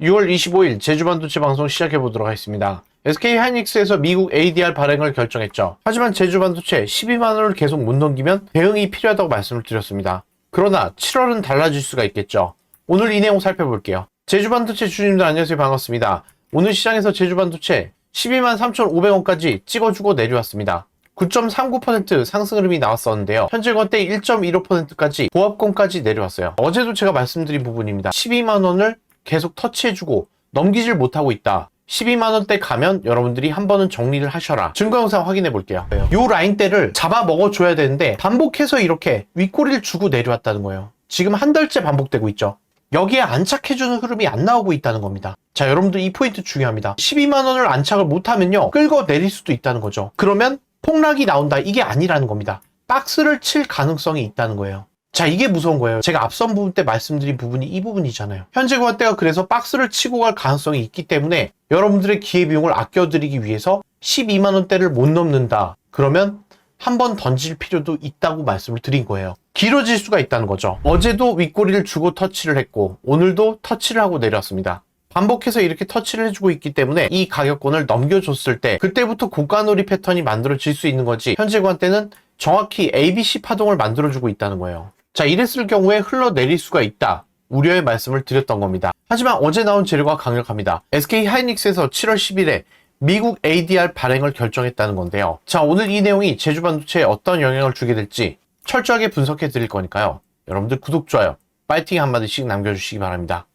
6월 25일 제주반도체 방송 시작해보도록 하겠습니다. SK하이닉스에서 미국 ADR 발행을 결정했죠. 하지만 제주반도체 12만원을 계속 못 넘기면 대응이 필요하다고 말씀을 드렸습니다. 그러나 7월은 달라질 수가 있겠죠. 오늘 이 내용 살펴볼게요. 제주반도체 주주님들 안녕하세요. 반갑습니다. 오늘 시장에서 제주반도체 12만 3,500원까지 찍어주고 내려왔습니다. 9.39% 상승 흐름이 나왔었는데요. 현재 권대 1.15%까지 보합권까지 내려왔어요. 어제도 제가 말씀드린 부분입니다. 12만원을 계속 터치해주고 넘기질 못하고 있다. 12만원대 가면 여러분들이 한 번은 정리를 하셔라. 증거 영상 확인해 볼게요. 요 라인대를 잡아 먹어줘야 되는데 반복해서 이렇게 윗꼬리를 주고 내려왔다는 거예요. 지금 한 달째 반복되고 있죠. 여기에 안착해주는 흐름이 안 나오고 있다는 겁니다. 자, 여러분들 이 포인트 중요합니다. 12만원을 안착을 못하면요, 끌고 내릴 수도 있다는 거죠. 그러면 폭락이 나온다, 이게 아니라는 겁니다. 박스를 칠 가능성이 있다는 거예요. 자, 이게 무서운 거예요. 제가 앞선 부분 때 말씀드린 부분이 이 부분이잖아요. 현재 고가대가 그래서 박스를 치고 갈 가능성이 있기 때문에 여러분들의 기회비용을 아껴드리기 위해서 12만원대를 못 넘는다. 그러면 한 번 던질 필요도 있다고 말씀을 드린 거예요. 길어질 수가 있다는 거죠. 어제도 윗꼬리를 주고 터치를 했고 오늘도 터치를 하고 내렸습니다. 반복해서 이렇게 터치를 해주고 있기 때문에 이 가격권을 넘겨줬을 때 그때부터 고가놀이 패턴이 만들어질 수 있는 거지, 현재 고가대는 정확히 ABC 파동을 만들어주고 있다는 거예요. 자, 이랬을 경우에 흘러내릴 수가 있다. 우려의 말씀을 드렸던 겁니다. 하지만 어제 나온 재료가 강력합니다. SK하이닉스에서 7월 10일에 미국 ADR 발행을 결정했다는 건데요. 자, 오늘 이 내용이 제주반도체에 어떤 영향을 주게 될지 철저하게 분석해 드릴 거니까요. 여러분들 구독, 좋아요, 파이팅 한마디씩 남겨주시기 바랍니다.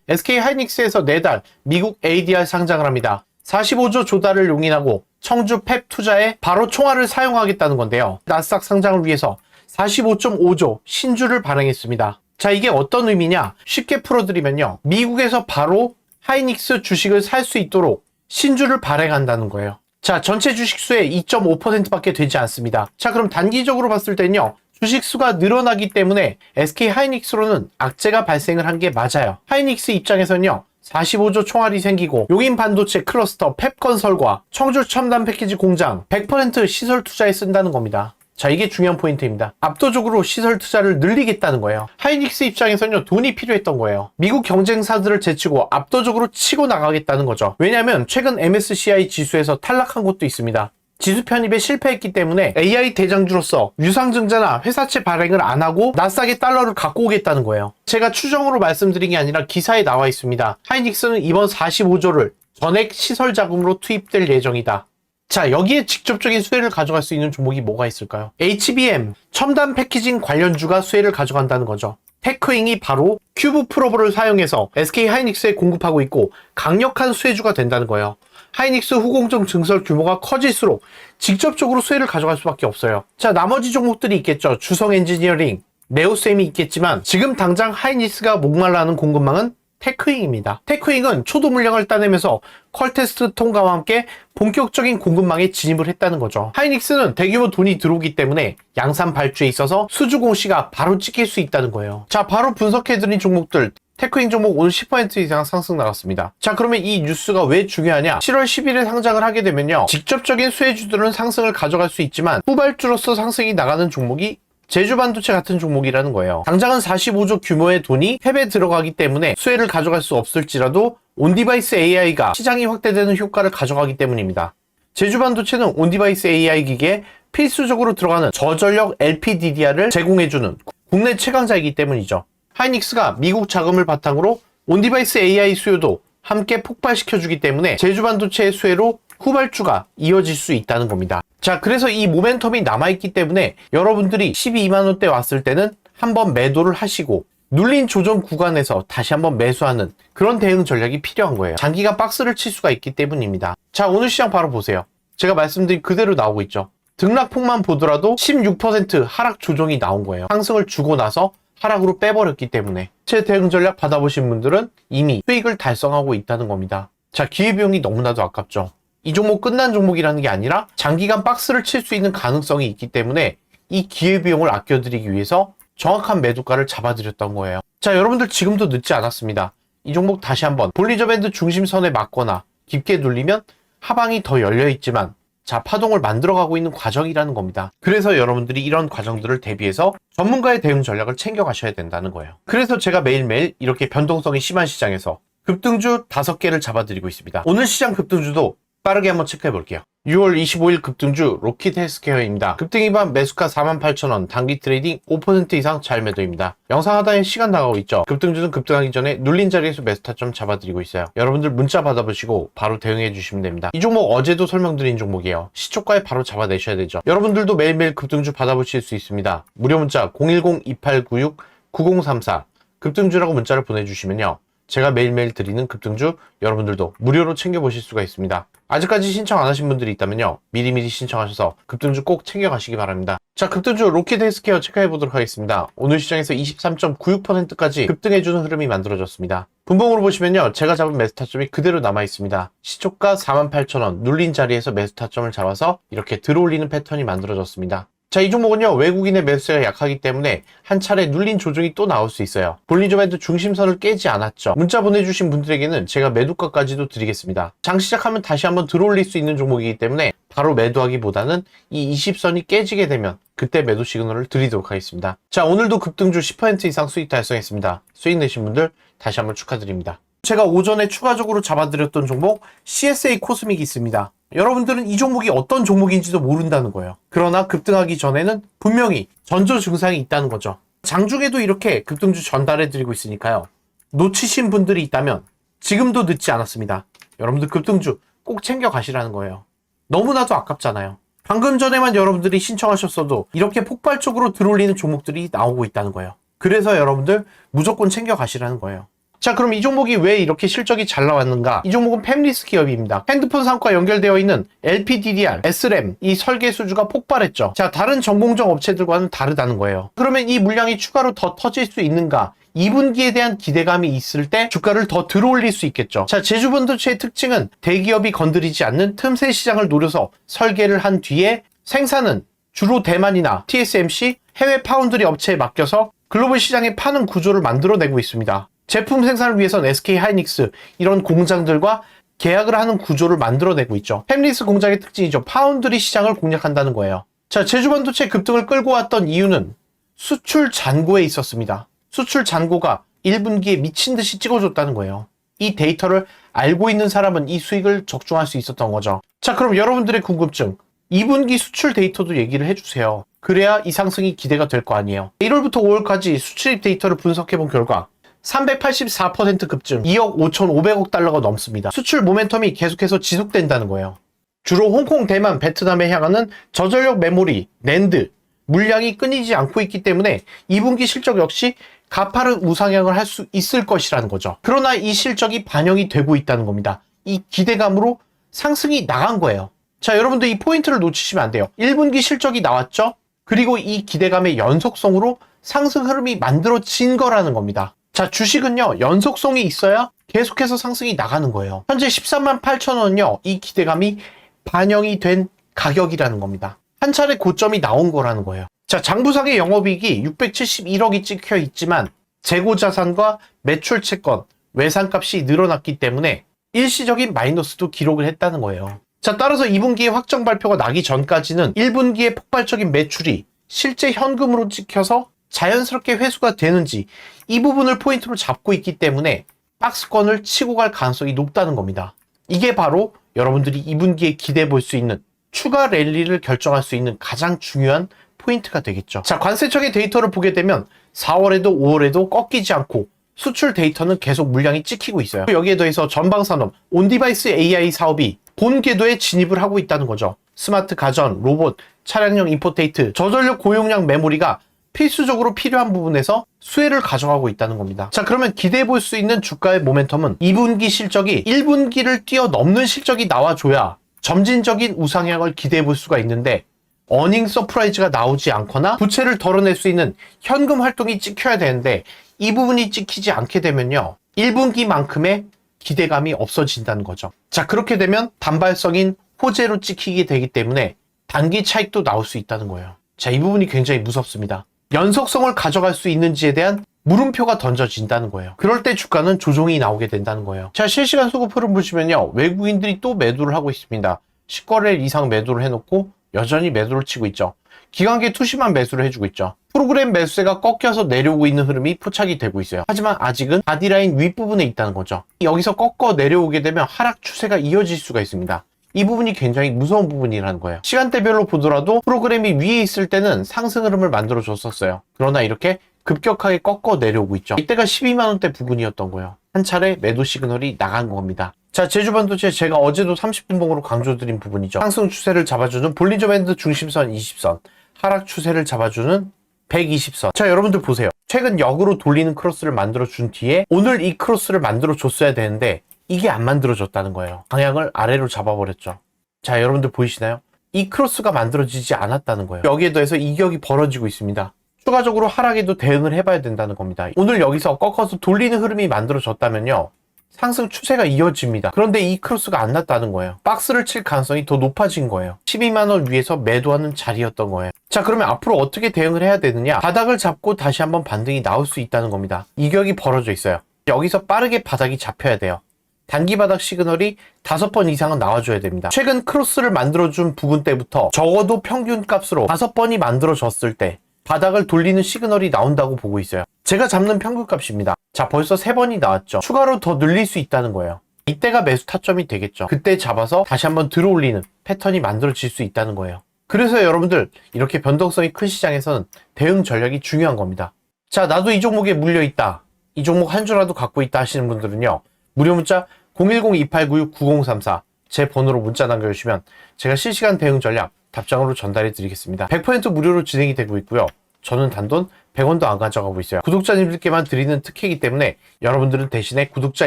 SK하이닉스에서 내달 미국 ADR 상장을 합니다. 45조 조달을 용인하고 청주 펩 투자에 바로 총알을 사용하겠다는 건데요. 나스닥 상장을 위해서 45.5조 신주를 발행했습니다. 자, 이게 어떤 의미냐? 쉽게 풀어드리면요, 미국에서 바로 하이닉스 주식을 살 수 있도록 신주를 발행한다는 거예요. 자, 전체 주식 수의 2.5%밖에 되지 않습니다. 자, 그럼 단기적으로 봤을 때는요, 주식 수가 늘어나기 때문에 SK하이닉스로는 악재가 발생을 한 게 맞아요. 하이닉스 입장에서는요, 45조 총알이 생기고 용인 반도체 클러스터 펩건설과 청주 첨단 패키지 공장 100% 시설 투자에 쓴다는 겁니다. 자, 이게 중요한 포인트입니다. 압도적으로 시설 투자를 늘리겠다는 거예요. 하이닉스 입장에서는요, 돈이 필요했던 거예요. 미국 경쟁사들을 제치고 압도적으로 치고 나가겠다는 거죠. 왜냐하면 최근 MSCI 지수에서 탈락한 곳도 있습니다. 지수 편입에 실패했기 때문에 AI 대장주로서 유상증자나 회사채 발행을 안 하고 나스닥의 달러를 갖고 오겠다는 거예요. 제가 추정으로 말씀드린 게 아니라 기사에 나와 있습니다. 하이닉스는 이번 45조를 전액 시설 자금으로 투입될 예정이다. 자, 여기에 직접적인 수혜를 가져갈 수 있는 종목이 뭐가 있을까요? HBM, 첨단 패키징 관련주가 수혜를 가져간다는 거죠. 테크잉이 바로 큐브 프로브를 사용해서 SK하이닉스에 공급하고 있고 강력한 수혜주가 된다는 거예요. 하이닉스 후공정 증설 규모가 커질수록 직접적으로 수혜를 가져갈 수밖에 없어요. 자, 나머지 종목들이 있겠죠. 주성 엔지니어링, 네오셈이 있겠지만 지금 당장 하이닉스가 목말라하는 공급망은 테크잉입니다. 테크잉은 초도 물량을 따내면서 퀄테스트 통과와 함께 본격적인 공급망에 진입을 했다는 거죠. 하이닉스는 대규모 돈이 들어오기 때문에 양산 발주에 있어서 수주 공시가 바로 찍힐 수 있다는 거예요. 자, 바로 분석해드린 종목들, 테크잉 종목 오늘 10% 이상 상승 나갔습니다. 자, 그러면 이 뉴스가 왜 중요하냐? 7월 10일에 상장을 하게 되면요, 직접적인 수혜주들은 상승을 가져갈 수 있지만 후발주로서 상승이 나가는 종목이 제주반도체 같은 종목이라는 거예요. 당장은 45조 규모의 돈이 팹에 들어가기 때문에 수혜를 가져갈 수 없을지라도 온디바이스 AI가 시장이 확대되는 효과를 가져가기 때문입니다. 제주반도체는 온디바이스 AI 기기에 필수적으로 들어가는 저전력 LPDDR을 제공해주는 국내 최강자이기 때문이죠. 하이닉스가 미국 자금을 바탕으로 온디바이스 AI 수요도 함께 폭발시켜주기 때문에 제주반도체의 수혜로 후발주가 이어질 수 있다는 겁니다. 자, 그래서 이 모멘텀이 남아있기 때문에 여러분들이 12만원대 왔을 때는 한번 매도를 하시고 눌린 조정 구간에서 다시 한번 매수하는 그런 대응 전략이 필요한 거예요. 장기간 박스를 칠 수가 있기 때문입니다. 자, 오늘 시장 바로 보세요. 제가 말씀드린 그대로 나오고 있죠. 등락폭만 보더라도 16% 하락 조정이 나온 거예요. 상승을 주고 나서 하락으로 빼버렸기 때문에 제 대응 전략 받아보신 분들은 이미 수익을 달성하고 있다는 겁니다. 자, 기회비용이 너무나도 아깝죠. 이 종목 끝난 종목이라는 게 아니라 장기간 박스를 칠 수 있는 가능성이 있기 때문에 이 기회비용을 아껴드리기 위해서 정확한 매도가를 잡아드렸던 거예요. 자, 여러분들 지금도 늦지 않았습니다. 이 종목 다시 한번 볼리저 밴드 중심선에 맞거나 깊게 눌리면 하방이 더 열려있지만 자, 파동을 만들어가고 있는 과정이라는 겁니다. 그래서 여러분들이 이런 과정들을 대비해서 전문가의 대응 전략을 챙겨가셔야 된다는 거예요. 그래서 제가 매일매일 이렇게 변동성이 심한 시장에서 급등주 5개를 잡아드리고 있습니다. 오늘 시장 급등주도 빠르게 한번 체크해 볼게요. 6월 25일 급등주 로키드 헬스케어입니다. 급등이반 매수가 48,000원, 단기 트레이딩 5% 이상 잘 매도입니다. 영상 하단에 시간 나가고 있죠. 급등주는 급등하기 전에 눌린 자리에서 매수 타점 잡아드리고 있어요. 여러분들 문자 받아보시고 바로 대응해 주시면 됩니다. 이 종목 어제도 설명드린 종목이에요. 시초가에 바로 잡아내셔야 되죠. 여러분들도 매일매일 급등주 받아보실 수 있습니다. 무료 문자 010-2896-9034 급등주라고 문자를 보내주시면요, 제가 매일매일 드리는 급등주 여러분들도 무료로 챙겨보실 수가 있습니다. 아직까지 신청 안 하신 분들이 있다면요, 미리미리 신청하셔서 급등주 꼭 챙겨가시기 바랍니다. 자, 급등주 로키드 헬스케어 체크해 보도록 하겠습니다. 오늘 시장에서 23.96%까지 급등해주는 흐름이 만들어졌습니다. 분봉으로 보시면요, 제가 잡은 매수 타점이 그대로 남아 있습니다. 시초가 48,000원 눌린 자리에서 매수 타점을 잡아서 이렇게 들어올리는 패턴이 만들어졌습니다. 자, 이 종목은요, 외국인의 매수세가 약하기 때문에 한 차례 눌린 조정이 또 나올 수 있어요. 볼린저밴드 중심선을 깨지 않았죠. 문자 보내주신 분들에게는 제가 매도가까지도 드리겠습니다. 장 시작하면 다시 한번 들어올릴 수 있는 종목이기 때문에 바로 매도하기보다는 이 20선이 깨지게 되면 그때 매도 시그널을 드리도록 하겠습니다. 자, 오늘도 급등주 10% 이상 수익 달성했습니다. 수익 내신 분들 다시 한번 축하드립니다. 제가 오전에 추가적으로 잡아드렸던 종목 CSA 코스믹이 있습니다. 여러분들은 이 종목이 어떤 종목인지도 모른다는 거예요. 그러나 급등하기 전에는 분명히 전조 증상이 있다는 거죠. 장중에도 이렇게 급등주 전달해드리고 있으니까요, 놓치신 분들이 있다면 지금도 늦지 않았습니다. 여러분들 급등주 꼭 챙겨 가시라는 거예요. 너무나도 아깝잖아요. 방금 전에만 여러분들이 신청하셨어도 이렇게 폭발적으로 들어올리는 종목들이 나오고 있다는 거예요. 그래서 여러분들 무조건 챙겨 가시라는 거예요. 자, 그럼 이 종목이 왜 이렇게 실적이 잘 나왔는가? 이 종목은 팹리스 기업입니다. 핸드폰 상과 연결되어 있는 LPDDR, SRAM 이 설계 수주가 폭발했죠. 자, 다른 전공정 업체들과는 다르다는 거예요. 그러면 이 물량이 추가로 더 터질 수 있는가? 2분기에 대한 기대감이 있을 때 주가를 더 들어올릴 수 있겠죠. 자, 제주반도체의 특징은 대기업이 건드리지 않는 틈새 시장을 노려서 설계를 한 뒤에 생산은 주로 대만이나 TSMC, 해외 파운드리 업체에 맡겨서 글로벌 시장에 파는 구조를 만들어내고 있습니다. 제품 생산을 위해서는 SK 하이닉스 이런 공장들과 계약을 하는 구조를 만들어내고 있죠. 팹리스 공장의 특징이죠. 파운드리 시장을 공략한다는 거예요. 자, 제주반도체 급등을 끌고 왔던 이유는 수출 잔고에 있었습니다. 수출 잔고가 1분기에 미친 듯이 찍어줬다는 거예요. 이 데이터를 알고 있는 사람은 이 수익을 적중할 수 있었던 거죠. 자, 그럼 여러분들의 궁금증, 2분기 수출 데이터도 얘기를 해주세요. 그래야 이 상승이 기대가 될 거 아니에요. 1월부터 5월까지 수출입 데이터를 분석해본 결과 384% 급증, 2억 5,500억 달러가 넘습니다. 수출 모멘텀이 계속해서 지속된다는 거예요. 주로 홍콩, 대만, 베트남에 향하는 저전력 메모리, 낸드 물량이 끊이지 않고 있기 때문에 2분기 실적 역시 가파른 우상향을 할 수 있을 것이라는 거죠. 그러나 이 실적이 반영이 되고 있다는 겁니다. 이 기대감으로 상승이 나간 거예요. 자, 여러분들 이 포인트를 놓치시면 안 돼요. 1분기 실적이 나왔죠? 그리고 이 기대감의 연속성으로 상승 흐름이 만들어진 거라는 겁니다. 자, 주식은요, 연속성이 있어야 계속해서 상승이 나가는 거예요. 현재 13만 8천 원은요, 이 기대감이 반영이 된 가격이라는 겁니다. 한 차례 고점이 나온 거라는 거예요. 자, 장부상의 영업이익이 671억이 찍혀 있지만 재고자산과 매출 채권, 외상값이 늘어났기 때문에 일시적인 마이너스도 기록을 했다는 거예요. 자, 따라서 2분기에 확정 발표가 나기 전까지는 1분기에 폭발적인 매출이 실제 현금으로 찍혀서 자연스럽게 회수가 되는지 이 부분을 포인트로 잡고 있기 때문에 박스권을 치고 갈 가능성이 높다는 겁니다. 이게 바로 여러분들이 2분기에 기대해 볼 수 있는 추가 랠리를 결정할 수 있는 가장 중요한 포인트가 되겠죠. 자, 관세청의 데이터를 보게 되면 4월에도 5월에도 꺾이지 않고 수출 데이터는 계속 물량이 찍히고 있어요. 여기에 더해서 전방산업, 온디바이스 AI 사업이 본 궤도에 진입을 하고 있다는 거죠. 스마트 가전, 로봇, 차량용 인포테이트, 저전력 고용량 메모리가 필수적으로 필요한 부분에서 수혜를 가져가고 있다는 겁니다. 자, 그러면 기대해 볼 수 있는 주가의 모멘텀은 2분기 실적이 1분기를 뛰어넘는 실적이 나와줘야 점진적인 우상향을 기대해 볼 수가 있는데, 어닝 서프라이즈가 나오지 않거나 부채를 덜어낼 수 있는 현금 활동이 찍혀야 되는데 이 부분이 찍히지 않게 되면요, 1분기만큼의 기대감이 없어진다는 거죠. 자, 그렇게 되면 단발성인 호재로 찍히게 되기 때문에 단기 차익도 나올 수 있다는 거예요. 자, 이 부분이 굉장히 무섭습니다. 연속성을 가져갈 수 있는지에 대한 물음표가 던져진다는 거예요. 그럴 때 주가는 조정이 나오게 된다는 거예요. 자, 실시간 수급 흐름 보시면요, 외국인들이 또 매도를 하고 있습니다. 10거래일 이상 매도를 해놓고 여전히 매도를 치고 있죠. 기관계 투시만 매수를 해주고 있죠. 프로그램 매수세가 꺾여서 내려오고 있는 흐름이 포착이 되고 있어요. 하지만 아직은 바디라인 윗부분에 있다는 거죠. 여기서 꺾어 내려오게 되면 하락 추세가 이어질 수가 있습니다. 이 부분이 굉장히 무서운 부분이라는 거예요. 시간대별로 보더라도 프로그램이 위에 있을 때는 상승 흐름을 만들어 줬었어요. 그러나 이렇게 급격하게 꺾어 내려오고 있죠. 이때가 12만원대 부근이었던 거예요. 한 차례 매도 시그널이 나간 겁니다. 자, 제주반도체 제가 어제도 30분봉으로 강조드린 부분이죠. 상승 추세를 잡아주는 볼린저 밴드 중심선 20선, 하락 추세를 잡아주는 120선. 자, 여러분들 보세요. 최근 역으로 돌리는 크로스를 만들어준 뒤에 오늘 이 크로스를 만들어줬어야 되는데 이게 안 만들어졌다는 거예요. 방향을 아래로 잡아버렸죠. 자, 여러분들 보이시나요? 이 크로스가 만들어지지 않았다는 거예요. 여기에 더해서 이격이 벌어지고 있습니다. 추가적으로 하락에도 대응을 해봐야 된다는 겁니다. 오늘 여기서 꺾어서 돌리는 흐름이 만들어졌다면요, 상승 추세가 이어집니다. 그런데 이 크로스가 안 났다는 거예요. 박스를 칠 가능성이 더 높아진 거예요. 12만원 위에서 매도하는 자리였던 거예요. 자, 그러면 앞으로 어떻게 대응을 해야 되느냐? 바닥을 잡고 다시 한번 반등이 나올 수 있다는 겁니다. 이격이 벌어져 있어요. 여기서 빠르게 바닥이 잡혀야 돼요. 단기 바닥 시그널이 5번 이상은 나와줘야 됩니다. 최근 크로스를 만들어준 부분 때부터 적어도 평균 값으로 5번이 만들어졌을 때 바닥을 돌리는 시그널이 나온다고 보고 있어요. 제가 잡는 평균 값입니다. 자, 벌써 3번이 나왔죠. 추가로 더 늘릴 수 있다는 거예요. 이때가 매수 타점이 되겠죠. 그때 잡아서 다시 한번 들어올리는 패턴이 만들어질 수 있다는 거예요. 그래서 여러분들, 이렇게 변동성이 큰 시장에서는 대응 전략이 중요한 겁니다. 자, 나도 이 종목에 물려있다, 이 종목 한 주라도 갖고 있다 하시는 분들은요, 무료 문자 010-2896-9034 제 번호로 문자 남겨주시면 제가 실시간 대응 전략 답장으로 전달해 드리겠습니다. 100% 무료로 진행이 되고 있고요. 저는 단돈 100원도 안 가져가고 있어요. 구독자님들께만 드리는 특혜이기 때문에 여러분들은 대신에 구독자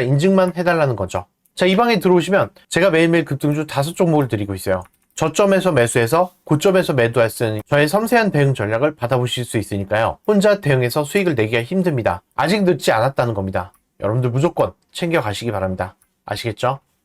인증만 해달라는 거죠. 자, 이 방에 들어오시면 제가 매일매일 급등주 5종목을 드리고 있어요. 저점에서 매수해서 고점에서 매도할 수 있는 저의 섬세한 대응 전략을 받아보실 수 있으니까요. 혼자 대응해서 수익을 내기가 힘듭니다. 아직 늦지 않았다는 겁니다. 여러분들 무조건 챙겨가시기 바랍니다. 아시겠죠?